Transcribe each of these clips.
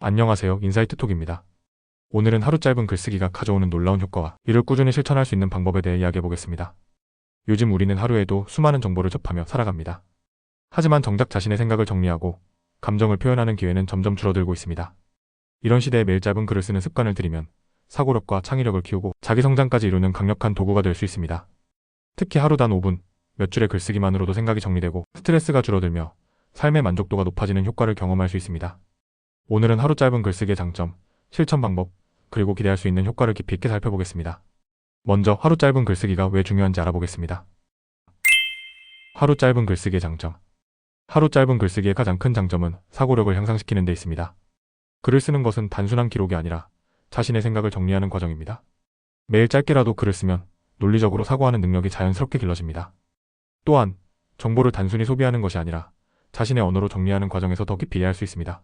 안녕하세요. 인사이트톡입니다. 오늘은 하루 짧은 글쓰기가 가져오는 놀라운 효과와 이를 꾸준히 실천할 수 있는 방법에 대해 이야기해보겠습니다. 요즘 우리는 하루에도 수많은 정보를 접하며 살아갑니다. 하지만 정작 자신의 생각을 정리하고 감정을 표현하는 기회는 점점 줄어들고 있습니다. 이런 시대에 매일 짧은 글을 쓰는 습관을 들이면 사고력과 창의력을 키우고 자기 성장까지 이루는 강력한 도구가 될 수 있습니다. 특히 하루 단 5분, 몇 줄의 글쓰기만으로도 생각이 정리되고 스트레스가 줄어들며 삶의 만족도가 높아지는 효과를 경험할 수 있습니다. 오늘은 하루 짧은 글쓰기의 장점, 실천 방법, 그리고 기대할 수 있는 효과를 깊이 있게 살펴보겠습니다. 먼저 하루 짧은 글쓰기가 왜 중요한지 알아보겠습니다. 하루 짧은 글쓰기의 장점. 하루 짧은 글쓰기의 가장 큰 장점은 사고력을 향상시키는 데 있습니다. 글을 쓰는 것은 단순한 기록이 아니라 자신의 생각을 정리하는 과정입니다. 매일 짧게라도 글을 쓰면 논리적으로 사고하는 능력이 자연스럽게 길러집니다. 또한 정보를 단순히 소비하는 것이 아니라 자신의 언어로 정리하는 과정에서 더 깊이 이해할 수 있습니다.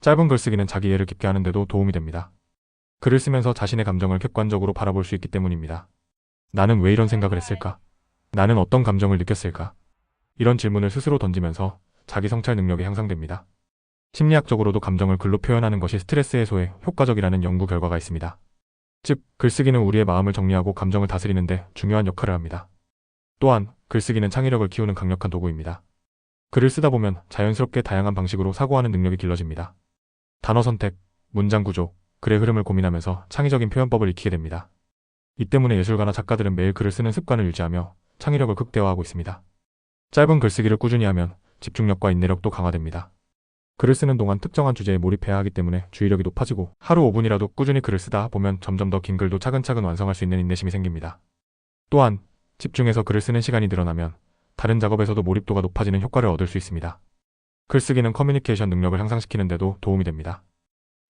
짧은 글쓰기는 자기 이해를 깊게 하는 데도 도움이 됩니다. 글을 쓰면서 자신의 감정을 객관적으로 바라볼 수 있기 때문입니다. 나는 왜 이런 생각을 했을까? 나는 어떤 감정을 느꼈을까? 이런 질문을 스스로 던지면서 자기 성찰 능력이 향상됩니다. 심리학적으로도 감정을 글로 표현하는 것이 스트레스 해소에 효과적이라는 연구 결과가 있습니다. 즉, 글쓰기는 우리의 마음을 정리하고 감정을 다스리는 데 중요한 역할을 합니다. 또한 글쓰기는 창의력을 키우는 강력한 도구입니다. 글을 쓰다 보면 자연스럽게 다양한 방식으로 사고하는 능력이 길러집니다. 단어 선택, 문장 구조, 글의 흐름을 고민하면서 창의적인 표현법을 익히게 됩니다. 이 때문에 예술가나 작가들은 매일 글을 쓰는 습관을 유지하며 창의력을 극대화하고 있습니다. 짧은 글쓰기를 꾸준히 하면 집중력과 인내력도 강화됩니다. 글을 쓰는 동안 특정한 주제에 몰입해야 하기 때문에 주의력이 높아지고 하루 5분이라도 꾸준히 글을 쓰다 보면 점점 더 긴 글도 차근차근 완성할 수 있는 인내심이 생깁니다. 또한 집중해서 글을 쓰는 시간이 늘어나면 다른 작업에서도 몰입도가 높아지는 효과를 얻을 수 있습니다. 글쓰기는 커뮤니케이션 능력을 향상시키는 데도 도움이 됩니다.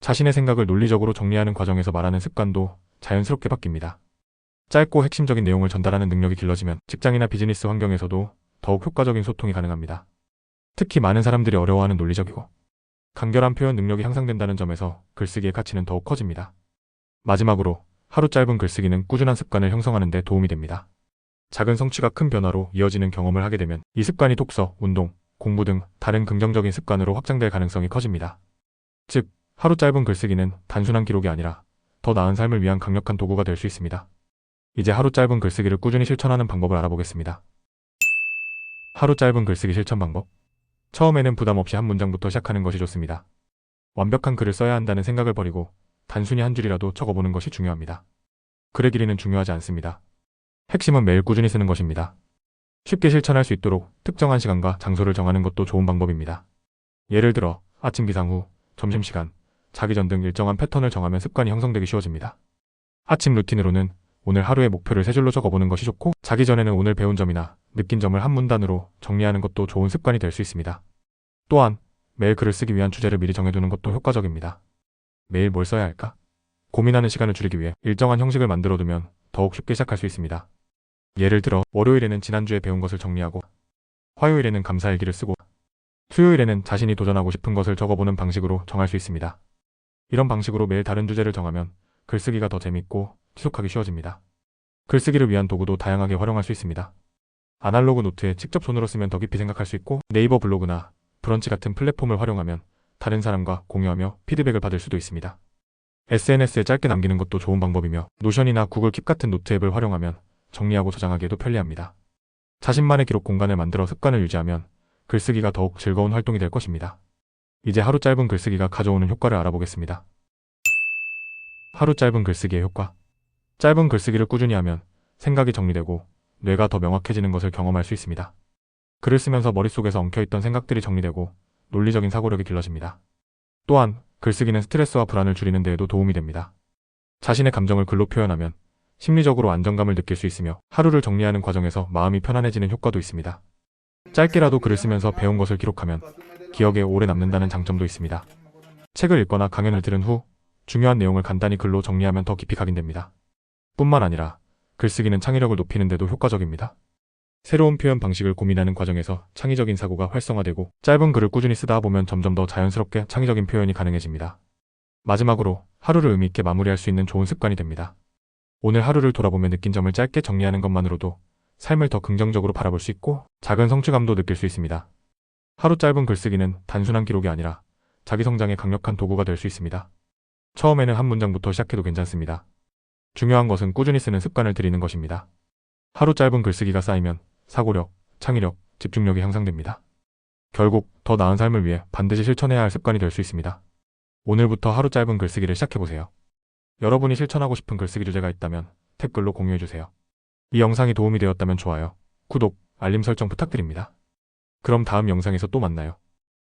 자신의 생각을 논리적으로 정리하는 과정에서 말하는 습관도 자연스럽게 바뀝니다. 짧고 핵심적인 내용을 전달하는 능력이 길러지면 직장이나 비즈니스 환경에서도 더욱 효과적인 소통이 가능합니다. 특히 많은 사람들이 어려워하는 논리적이고 간결한 표현 능력이 향상된다는 점에서 글쓰기의 가치는 더욱 커집니다. 마지막으로 하루 짧은 글쓰기는 꾸준한 습관을 형성하는 데 도움이 됩니다. 작은 성취가 큰 변화로 이어지는 경험을 하게 되면 이 습관이 독서, 운동, 공부 등 다른 긍정적인 습관으로 확장될 가능성이 커집니다. 즉, 하루 짧은 글쓰기는 단순한 기록이 아니라 더 나은 삶을 위한 강력한 도구가 될 수 있습니다. 이제 하루 짧은 글쓰기를 꾸준히 실천하는 방법을 알아보겠습니다. 하루 짧은 글쓰기 실천 방법. 처음에는 부담 없이 한 문장부터 시작하는 것이 좋습니다. 완벽한 글을 써야 한다는 생각을 버리고 단순히 한 줄이라도 적어보는 것이 중요합니다. 글의 길이는 중요하지 않습니다. 핵심은 매일 꾸준히 쓰는 것입니다. 쉽게 실천할 수 있도록 특정한 시간과 장소를 정하는 것도 좋은 방법입니다. 예를 들어 아침 기상 후, 점심시간, 자기 전 등 일정한 패턴을 정하면 습관이 형성되기 쉬워집니다. 아침 루틴으로는 오늘 하루의 목표를 세 줄로 적어보는 것이 좋고, 자기 전에는 오늘 배운 점이나 느낀 점을 한 문단으로 정리하는 것도 좋은 습관이 될 수 있습니다. 또한 매일 글을 쓰기 위한 주제를 미리 정해두는 것도 효과적입니다. 매일 뭘 써야 할까? 고민하는 시간을 줄이기 위해 일정한 형식을 만들어두면 더욱 쉽게 시작할 수 있습니다. 예를 들어 월요일에는 지난주에 배운 것을 정리하고, 화요일에는 감사일기를 쓰고, 수요일에는 자신이 도전하고 싶은 것을 적어보는 방식으로 정할 수 있습니다. 이런 방식으로 매일 다른 주제를 정하면 글쓰기가 더 재밌고 지속하기 쉬워집니다. 글쓰기를 위한 도구도 다양하게 활용할 수 있습니다. 아날로그 노트에 직접 손으로 쓰면 더 깊이 생각할 수 있고, 네이버 블로그나 브런치 같은 플랫폼을 활용하면 다른 사람과 공유하며 피드백을 받을 수도 있습니다. SNS에 짧게 남기는 것도 좋은 방법이며, 노션이나 구글 킵 같은 노트 앱을 활용하면 정리하고 저장하기에도 편리합니다. 자신만의 기록 공간을 만들어 습관을 유지하면 글쓰기가 더욱 즐거운 활동이 될 것입니다. 이제 하루 짧은 글쓰기가 가져오는 효과를 알아보겠습니다. 하루 짧은 글쓰기의 효과. 짧은 글쓰기를 꾸준히 하면 생각이 정리되고 뇌가 더 명확해지는 것을 경험할 수 있습니다. 글을 쓰면서 머릿속에서 엉켜있던 생각들이 정리되고 논리적인 사고력이 길러집니다. 또한 글쓰기는 스트레스와 불안을 줄이는 데에도 도움이 됩니다. 자신의 감정을 글로 표현하면 심리적으로 안정감을 느낄 수 있으며 하루를 정리하는 과정에서 마음이 편안해지는 효과도 있습니다. 짧게라도 글을 쓰면서 배운 것을 기록하면 기억에 오래 남는다는 장점도 있습니다. 책을 읽거나 강연을 들은 후 중요한 내용을 간단히 글로 정리하면 더 깊이 각인됩니다. 뿐만 아니라 글쓰기는 창의력을 높이는 데도 효과적입니다. 새로운 표현 방식을 고민하는 과정에서 창의적인 사고가 활성화되고, 짧은 글을 꾸준히 쓰다 보면 점점 더 자연스럽게 창의적인 표현이 가능해집니다. 마지막으로 하루를 의미 있게 마무리할 수 있는 좋은 습관이 됩니다. 오늘 하루를 돌아보며 느낀 점을 짧게 정리하는 것만으로도 삶을 더 긍정적으로 바라볼 수 있고 작은 성취감도 느낄 수 있습니다. 하루 짧은 글쓰기는 단순한 기록이 아니라 자기 성장에 강력한 도구가 될 수 있습니다. 처음에는 한 문장부터 시작해도 괜찮습니다. 중요한 것은 꾸준히 쓰는 습관을 들이는 것입니다. 하루 짧은 글쓰기가 쌓이면 사고력, 창의력, 집중력이 향상됩니다. 결국 더 나은 삶을 위해 반드시 실천해야 할 습관이 될 수 있습니다. 오늘부터 하루 짧은 글쓰기를 시작해보세요. 여러분이 실천하고 싶은 글쓰기 주제가 있다면 댓글로 공유해주세요. 이 영상이 도움이 되었다면 좋아요, 구독, 알림 설정 부탁드립니다. 그럼 다음 영상에서 또 만나요.